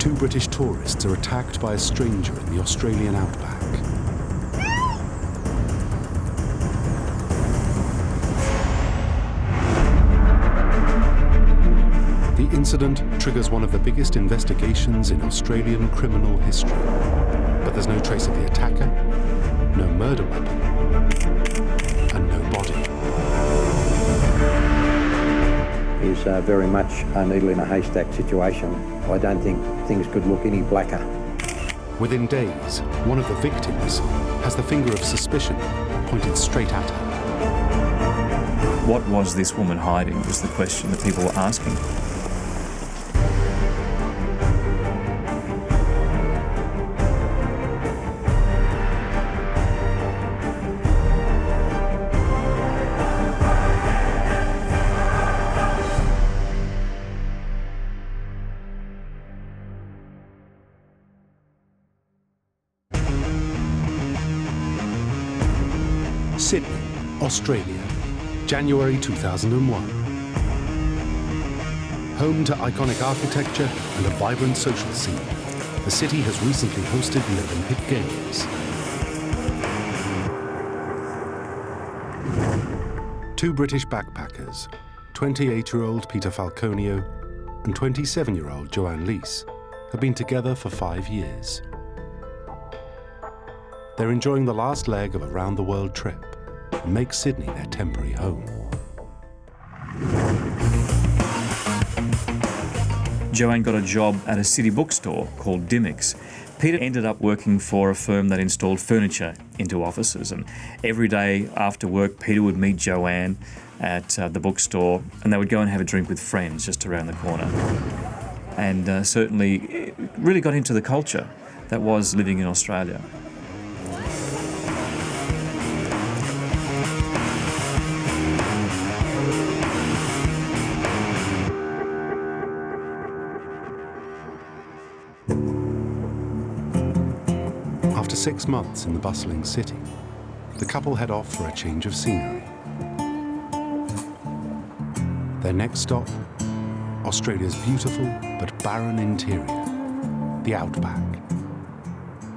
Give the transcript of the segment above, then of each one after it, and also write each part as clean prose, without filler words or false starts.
two British tourists are attacked by a stranger in the Australian outback. The incident triggers one of the biggest investigations in Australian criminal history. But there's no trace of the attacker, no murder weapon, and no body. Is very much a needle in a haystack situation. I don't think things could look any blacker. Within days, one of the victims has the finger of suspicion pointed straight at her. What was this woman hiding was the question that people were asking. Sydney, Australia, January 2001. Home to iconic architecture and a vibrant social scene, the city has recently hosted the Olympic Games. Two British backpackers, 28-year-old Peter Falconio and 27-year-old Joanne Leese, have been together for 5 years. They're enjoying the last leg of a round-the-world trip and make Sydney their temporary home. Joanne got a job at a city bookstore called Dimmicks. Peter ended up working for a firm that installed furniture into offices, and every day after work Peter would meet Joanne at the bookstore and they would go and have a drink with friends just around the corner. And certainly it really got into the culture that was living in Australia. After 6 months in the bustling city, the couple head off for a change of scenery. Their next stop, Australia's beautiful but barren interior, the outback.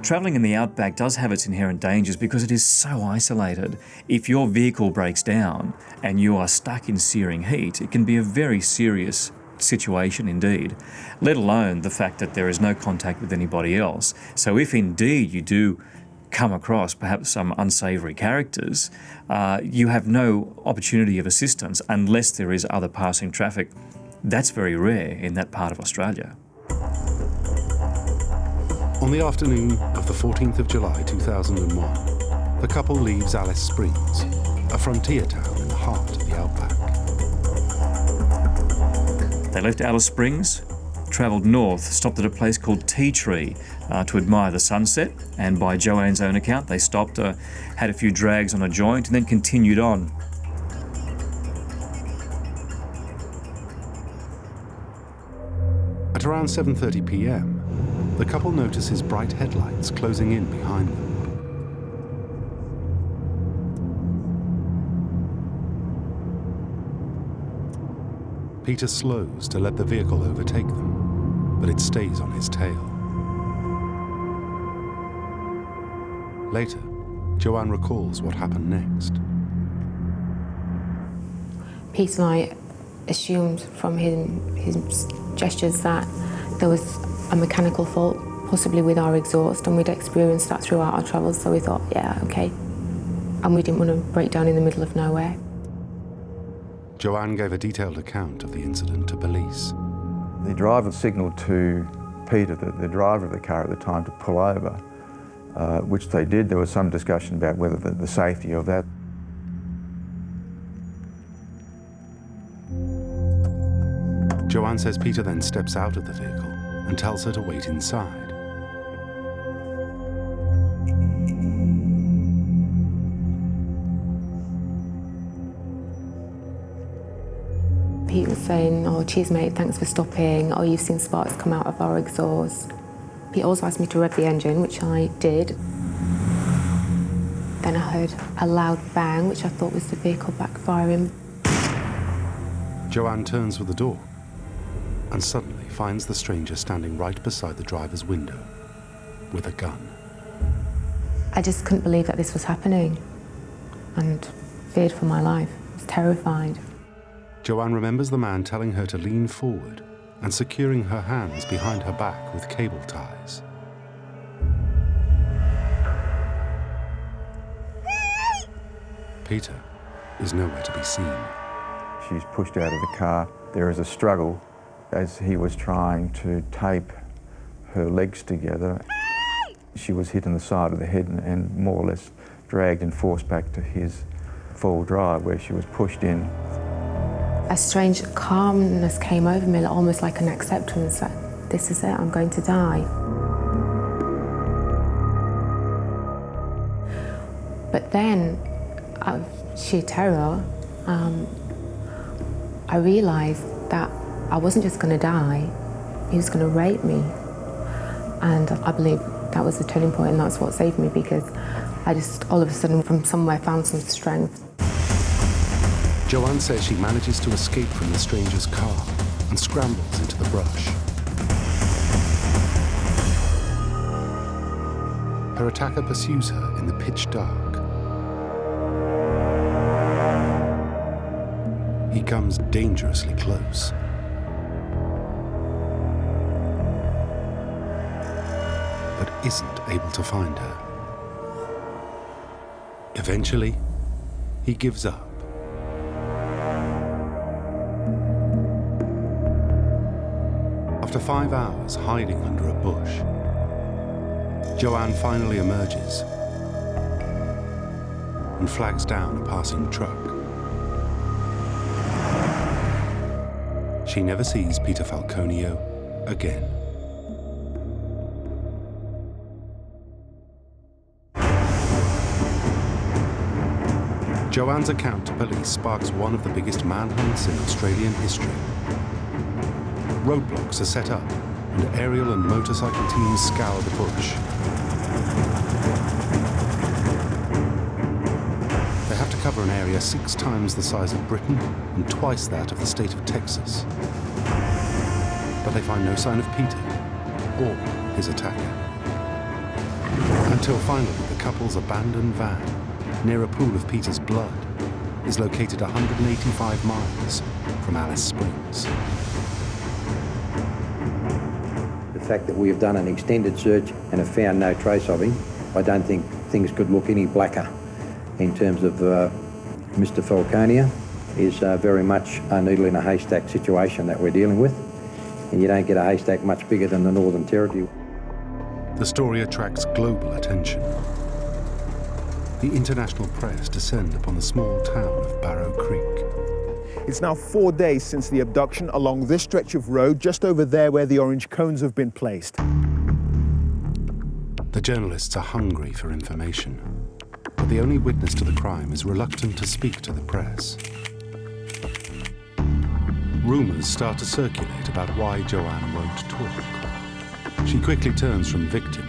Travelling in the outback does have its inherent dangers because it is so isolated. If your vehicle breaks down and you are stuck in searing heat, it can be a very serious situation indeed, let alone the fact that there is no contact with anybody else. So if indeed you do come across perhaps some unsavoury characters, you have no opportunity of assistance unless there is other passing traffic. That's very rare in that part of Australia. On the afternoon of the 14th of July 2001, the couple leaves Alice Springs, a frontier town in the heart of the outback. They left Alice Springs, travelled north, stopped at a place called Tea Tree to admire the sunset, and by Joanne's own account they stopped, had a few drags on a joint and then continued on. At around 7:30 p.m, the couple notices bright headlights closing in behind them. Peter slows to let the vehicle overtake them, but it stays on his tail. Later, Joanne recalls what happened next. Peter and I assumed from his gestures that there was a mechanical fault, possibly with our exhaust, and we'd experienced that throughout our travels, so we thought, yeah, okay. And we didn't want to break down in the middle of nowhere. Joanne gave a detailed account of the incident to police. The driver signalled to Peter, the driver of the car at the time, to pull over, which they did. There was some discussion about whether the safety of that. Joanne says Peter then steps out of the vehicle and tells her to wait inside. Pete was saying, oh, cheers mate, thanks for stopping. Oh, you've seen sparks come out of our exhaust. Pete also asked me to rev the engine, which I did. Then I heard a loud bang, which I thought was the vehicle backfiring. Joanne turns for the door, and suddenly finds the stranger standing right beside the driver's window with a gun. I just couldn't believe that this was happening and feared for my life. I was terrified. Joanne remembers the man telling her to lean forward and securing her hands behind her back with cable ties. Peter is nowhere to be seen. She's pushed out of the car. There is a struggle as he was trying to tape her legs together. She was hit in the side of the head and more or less dragged and forced back to his full drive where she was pushed in. A strange calmness came over me, almost like an acceptance that this is it, I'm going to die. But then, out of sheer terror, I realised that I wasn't just going to die, he was going to rape me. And I believe that was the turning point, and that's what saved me, because I just all of a sudden from somewhere found some strength. Joanne says she manages to escape from the stranger's car and scrambles into the brush. Her attacker pursues her in the pitch dark. He comes dangerously close. But isn't able to find her. Eventually, he gives up. After 5 hours hiding under a bush, Joanne finally emerges and flags down a passing truck. She never sees Peter Falconio again. Joanne's account to police sparks one of the biggest manhunts in Australian history. Roadblocks are set up, and aerial and motorcycle teams scour the bush. They have to cover an area 6 times the size of Britain and twice that of the state of Texas. But they find no sign of Peter or his attacker. Until finally the couple's abandoned van, near a pool of Peter's blood, is located 185 miles from Alice Springs. The fact that we have done an extended search and have found no trace of him, I don't think things could look any blacker in terms of Mr. Falconio. Is very much a needle in a haystack situation that we're dealing with, and you don't get a haystack much bigger than the Northern Territory. The story attracts global attention. The international press descend upon the small town of Barrow Creek. It's now 4 days since the abduction along this stretch of road, just over there where the orange cones have been placed. The journalists are hungry for information, but the only witness to the crime is reluctant to speak to the press. Rumours start to circulate about why Joanne won't talk. She quickly turns from victim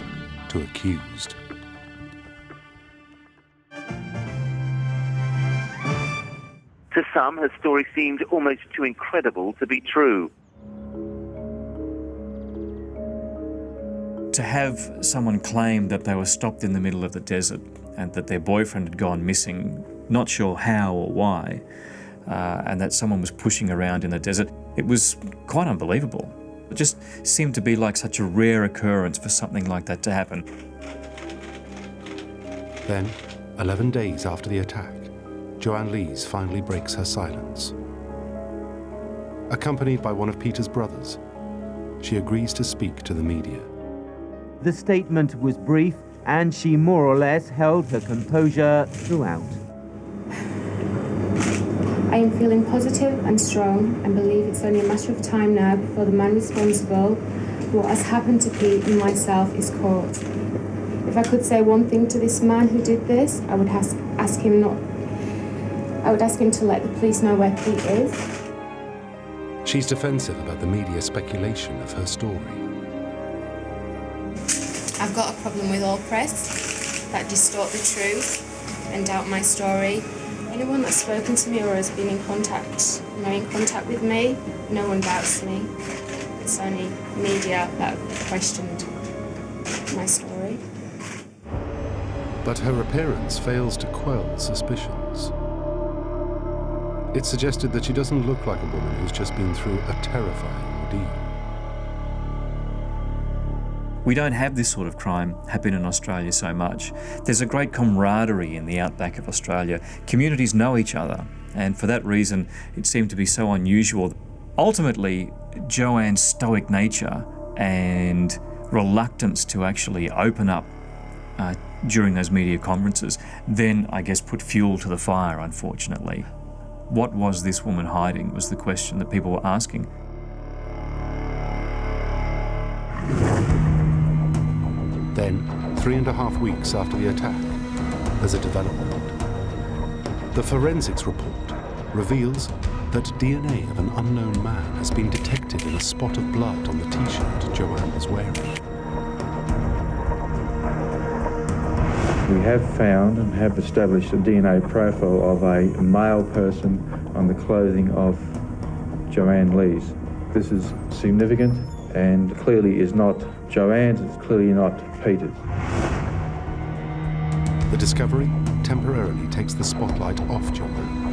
to accused. To some, her story seemed almost too incredible to be true. To have someone claim that they were stopped in the middle of the desert and that their boyfriend had gone missing, not sure how or why, and that someone was pushing around in the desert, it was quite unbelievable. It just seemed to be like such a rare occurrence for something like that to happen. Then, 11 days after the attack, Joanne Lees finally breaks her silence. Accompanied by one of Peter's brothers, she agrees to speak to the media. The statement was brief, and she more or less held her composure throughout. I am feeling positive and strong and believe it's only a matter of time now before the man responsible for what has happened to Pete and myself is caught. If I could say one thing to this man who did this, I would ask him to let the police know where Pete is. She's defensive about the media speculation of her story. I've got a problem with all press that distort the truth and doubt my story. Anyone that's spoken to me or has been in contact with me, no one doubts me. It's only media that questioned my story. But her appearance fails to quell suspicions. It suggested that she doesn't look like a woman who's just been through a terrifying ordeal. We don't have this sort of crime happen in Australia so much. There's a great camaraderie in the outback of Australia. Communities know each other, and for that reason, it seemed to be so unusual. Ultimately, Joanne's stoic nature and reluctance to actually open up during those media conferences then, I guess, put fuel to the fire, unfortunately. What was this woman hiding was the question that people were asking. Then, 3.5 weeks after the attack, there's a development. The forensics report reveals that DNA of an unknown man has been detected in a spot of blood on the T-shirt Joanne was wearing. We have found and have established a DNA profile of a male person on the clothing of Joanne Lees. This is significant and clearly is not Joanne's, it's clearly not Peter's. The discovery temporarily takes the spotlight off Joanne.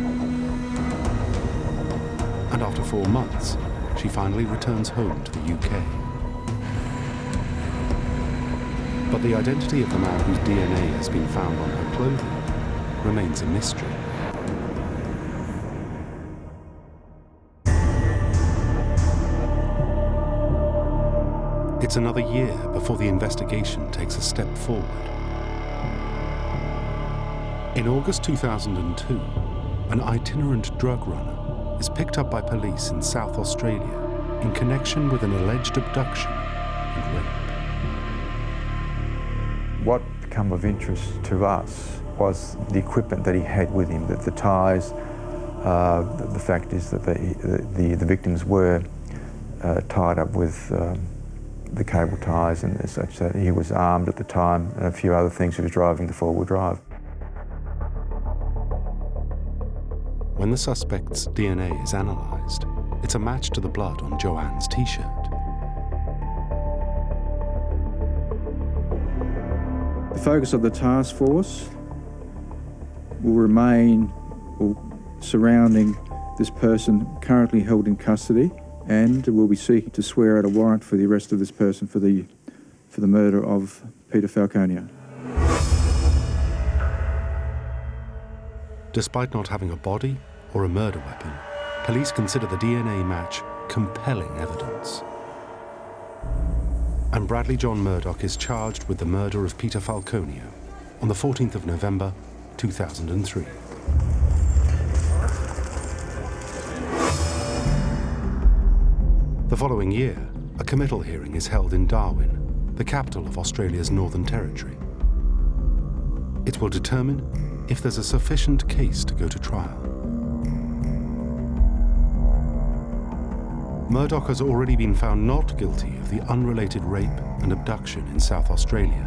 And after 4 months, she finally returns home to the UK. But the identity of the man whose DNA has been found on her clothing remains a mystery. It's another year before the investigation takes a step forward. In August 2002, an itinerant drug runner is picked up by police in South Australia in connection with an alleged abduction and rape. What became of interest to us was the equipment that he had with him, the ties. The fact is that the victims were tied up with the cable ties and such, that he was armed at the time, and a few other things. He was driving the four-wheel drive. When the suspect's DNA is analysed, it's a match to the blood on Joanne's T-shirt. The focus of the task force will remain surrounding this person currently held in custody, and we'll be seeking to swear out a warrant for the arrest of this person for the murder of Peter Falconio. Despite not having a body or a murder weapon, police consider the DNA match compelling evidence. And Bradley John Murdoch is charged with the murder of Peter Falconio on the 14th of November, 2003. The following year, a committal hearing is held in Darwin, the capital of Australia's Northern Territory. It will determine if there's a sufficient case to go to trial. Murdoch has already been found not guilty of the unrelated rape and abduction in South Australia.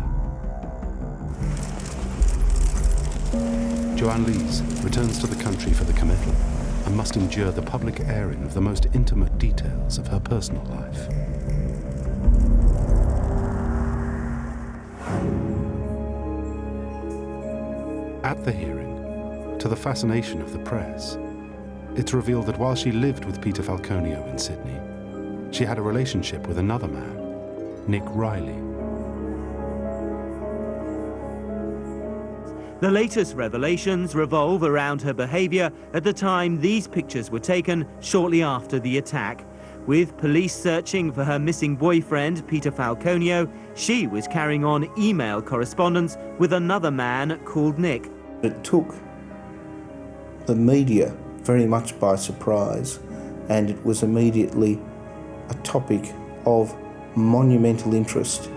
Joanne Lees returns to the country for the committal and must endure the public airing of the most intimate details of her personal life. At the hearing, to the fascination of the press, it's revealed that while she lived with Peter Falconio in Sydney, she had a relationship with another man, Nick Riley. The latest revelations revolve around her behaviour at the time these pictures were taken shortly after the attack. With police searching for her missing boyfriend, Peter Falconio, she was carrying on email correspondence with another man called Nick. It took the media very much by surprise, and it was immediately a topic of monumental interest.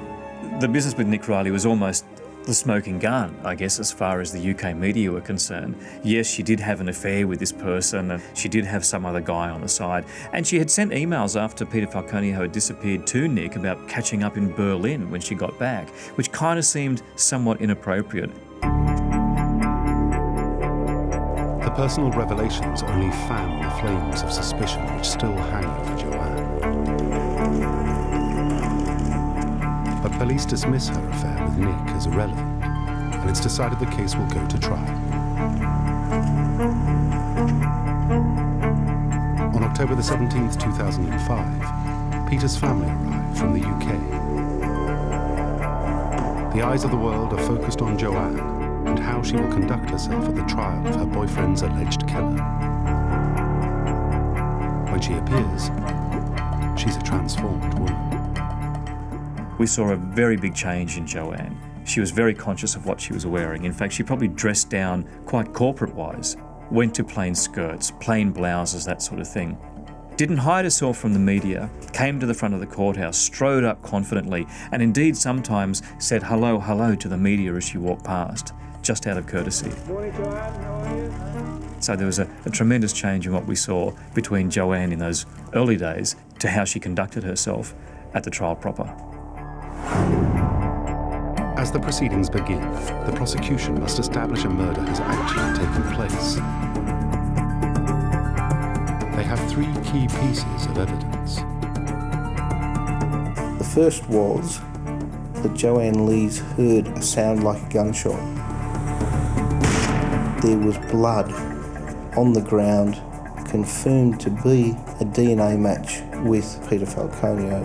The business with Nick Riley was almost the smoking gun, I guess, as far as the UK media were concerned. Yes, she did have an affair with this person, and she did have some other guy on the side. And she had sent emails after Peter Falconio had disappeared to Nick about catching up in Berlin when she got back, which kind of seemed somewhat inappropriate. The personal revelations only fan the flames of suspicion which still hang over Joanne. Police dismiss her affair with Nick as irrelevant, and it's decided the case will go to trial. On October the 17th, 2005, Peter's family arrive from the UK. The eyes of the world are focused on Joanne and how she will conduct herself at the trial of her boyfriend's alleged killer. When she appears, she's a transformed woman. We saw a very big change in Joanne. She was very conscious of what she was wearing. In fact, she probably dressed down quite corporate-wise, went to plain skirts, plain blouses, that sort of thing. Didn't hide herself from the media, came to the front of the courthouse, strode up confidently, and indeed sometimes said hello, hello to the media as she walked past, just out of courtesy. Morning, Joanne. How are you? So there was a tremendous change in what we saw between Joanne in those early days to how she conducted herself at the trial proper. As the proceedings begin, the prosecution must establish a murder has actually taken place. They have three key pieces of evidence. The first was that Joanne Lees heard a sound like a gunshot. There was blood on the ground, confirmed to be a DNA match with Peter Falconio.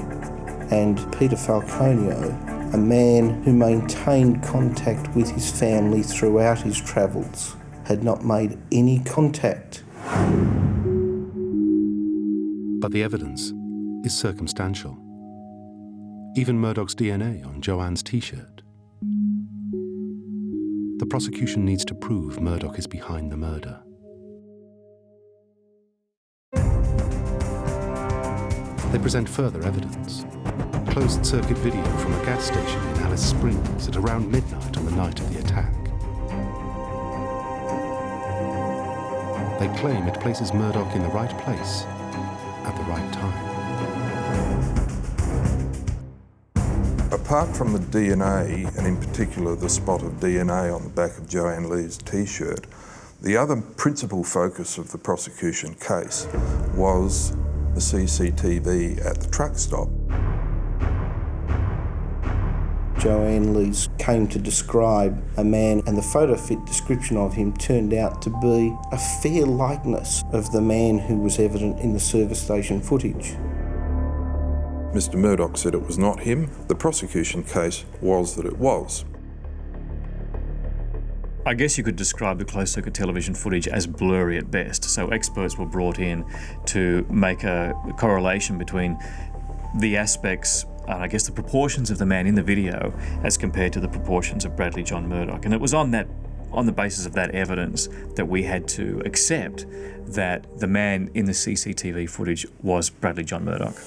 And Peter Falconio, a man who maintained contact with his family throughout his travels, had not made any contact. But the evidence is circumstantial. Even Murdoch's DNA on Joanne's t-shirt. The prosecution needs to prove Murdoch is behind the murder. They present further evidence. Closed-circuit video from a gas station in Alice Springs at around midnight on the night of the attack. They claim it places Murdoch in the right place at the right time. Apart from the DNA, and in particular the spot of DNA on the back of Joanne Lees' t-shirt, the other principal focus of the prosecution case was the CCTV at the truck stop. Joanne Lees came to describe a man, and the photo fit description of him turned out to be a fair likeness of the man who was evident in the service station footage. Mr. Murdoch said it was not him. The prosecution case was that it was. I guess you could describe the closed-circuit television footage as blurry at best, so experts were brought in to make a correlation between the aspects and I guess the proportions of the man in the video as compared to the proportions of Bradley John Murdoch. And it was on the basis of that evidence that we had to accept that the man in the CCTV footage was Bradley John Murdoch.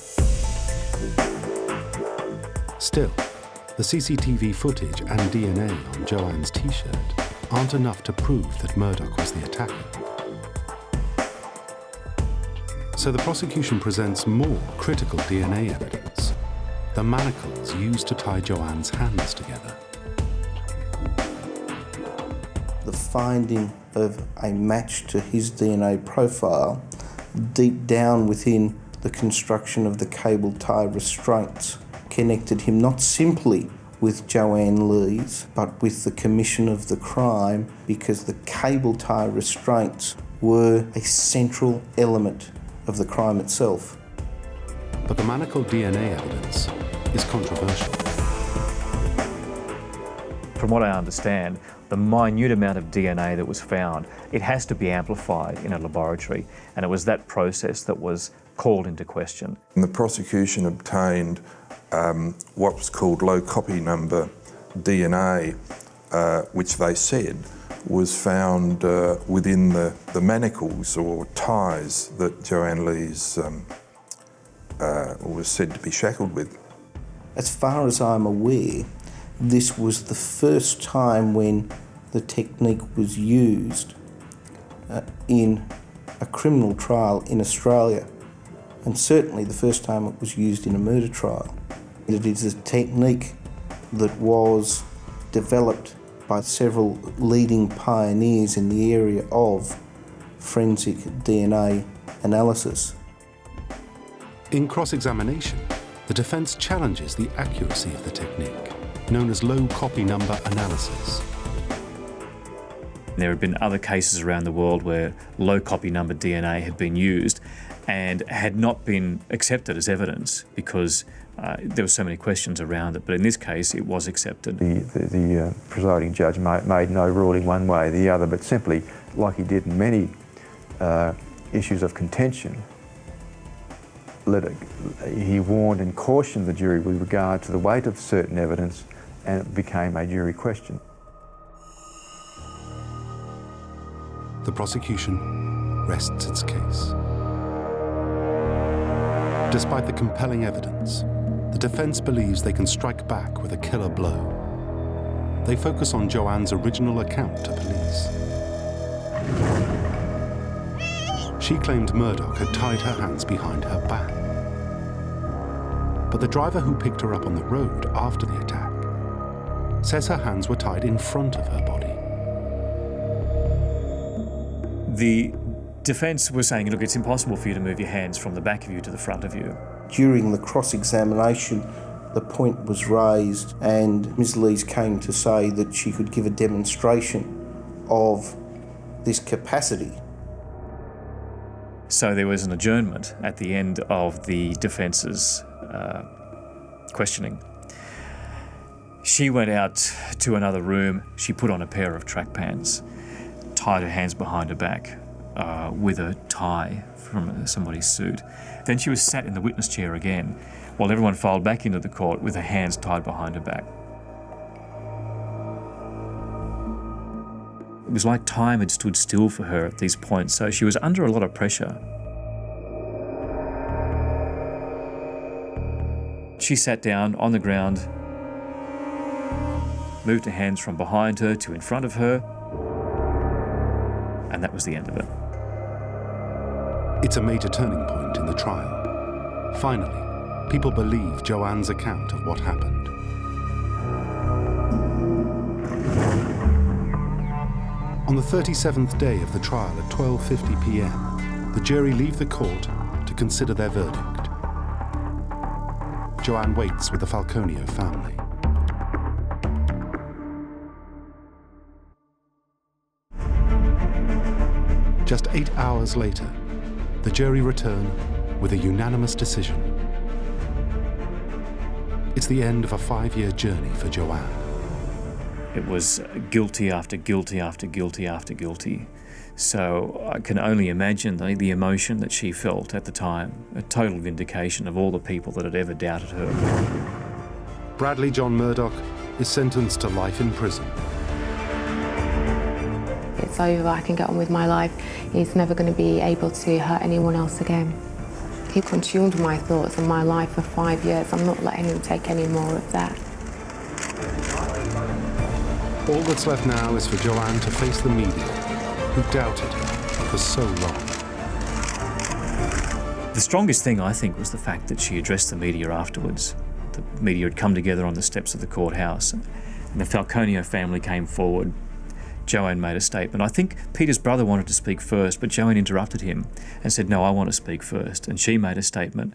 Still, the CCTV footage and DNA on Joanne's t-shirt aren't enough to prove that Murdoch was the attacker. So the prosecution presents more critical DNA evidence. The manacles used to tie Joanne's hands together. The finding of a match to his DNA profile deep down within the construction of the cable tie restraints connected him not simply with Joanne Lees, but with the commission of the crime, because the cable tie restraints were a central element of the crime itself. But the manacle DNA evidence is controversial. From what I understand, the minute amount of DNA that was found, it has to be amplified in a laboratory, and it was that process that was called into question. And the prosecution obtained what was called low copy number DNA, which they said was found within the manacles or ties that Joanne Lees was said to be shackled with. As far as I'm aware, this was the first time when the technique was used in a criminal trial in Australia, and certainly the first time it was used in a murder trial. It is a technique that was developed by several leading pioneers in the area of forensic DNA analysis. In cross-examination, the defence challenges the accuracy of the technique. known as low copy number analysis. There have been other cases around the world where low copy number DNA had been used and had not been accepted as evidence because there were so many questions around it. But in this case, it was accepted. The presiding judge made no ruling one way or the other, but simply, like he did in many issues of contention, he warned and cautioned the jury with regard to the weight of certain evidence, and it became a jury question. The prosecution rests its case. Despite the compelling evidence, the defense believes they can strike back with a killer blow. They focus on Joanne's original account to police. She claimed Murdoch had tied her hands behind her back. But the driver who picked her up on the road after the attack says her hands were tied in front of her body. The defence was saying, look, it's impossible for you to move your hands from the back of you to the front of you. During the cross-examination, the point was raised and Ms. Lees came to say that she could give a demonstration of this capacity. So there was an adjournment at the end of the defence's questioning. She went out to another room. She put on a pair of track pants, tied her hands behind her back with a tie from somebody's suit. Then she was sat in the witness chair again while everyone filed back into the court with her hands tied behind her back. It was like time had stood still for her at these points, so she was under a lot of pressure. She sat down on the ground, moved her hands from behind her to in front of her, and that was the end of it. It's a major turning point in the trial. Finally, people believe Joanne's account of what happened. On the 37th day of the trial at 12:50 p.m, the jury leave the court to consider their verdict. Joanne waits with the Falconio family. Just 8 hours later, the jury return with a unanimous decision. It's the end of a 5-year journey for Joanne. It was guilty after guilty after guilty after guilty. So I can only imagine the emotion that she felt at the time, a total vindication of all the people that had ever doubted her. Bradley John Murdoch is sentenced to life in prison. It's over, I can get on with my life. He's never going to be able to hurt anyone else again. He consumed my thoughts and my life for 5 years. I'm not letting him take any more of that. All that's left now is for Joanne to face the media, who doubted her for so long. The strongest thing, I think, was the fact that she addressed the media afterwards. The media had come together on the steps of the courthouse, and the Falconio family came forward. Joanne made a statement. I think Peter's brother wanted to speak first, but Joanne interrupted him and said, no, I want to speak first. And she made a statement.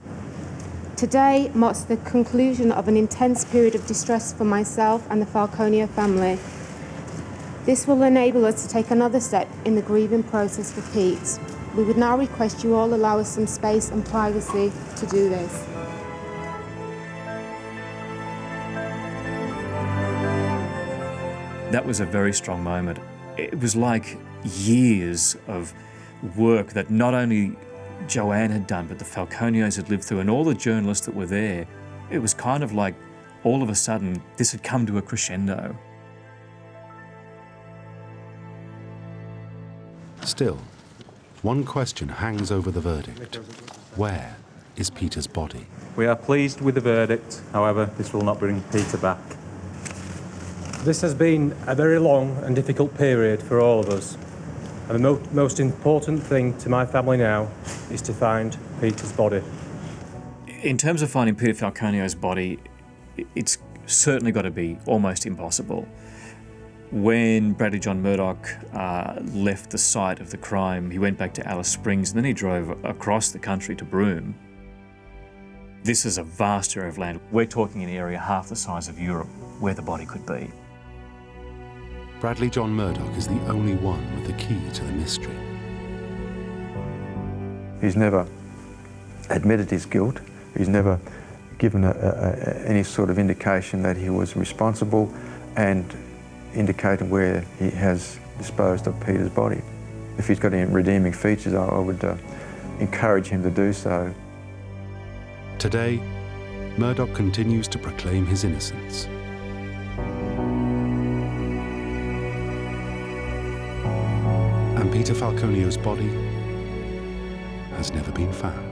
Today marks the conclusion of an intense period of distress for myself and the Falconio family. This will enable us to take another step in the grieving process for Pete. We would now request you all allow us some space and privacy to do this. That was a very strong moment. It was like years of work that not only Joanne had done, but the Falconios had lived through, and all the journalists that were there. It was kind of like all of a sudden this had come to a crescendo. Still, one question hangs over the verdict. Where is Peter's body? We are pleased with the verdict. However, this will not bring Peter back. This has been a very long and difficult period for all of us. And the most important thing to my family now is to find Peter's body. In terms of finding Peter Falconio's body, it's certainly got to be almost impossible. When Bradley John Murdoch left the site of the crime, he went back to Alice Springs and then he drove across the country to Broome. This is a vast area of land. We're talking an area half the size of Europe where the body could be. Bradley John Murdoch is the only one with the key to the mystery. He's never admitted his guilt. He's never given any sort of indication that he was responsible and indicated where he has disposed of Peter's body. If he's got any redeeming features, I would encourage him to do so. Today, Murdoch continues to proclaim his innocence. And Peter Falconio's body has never been found.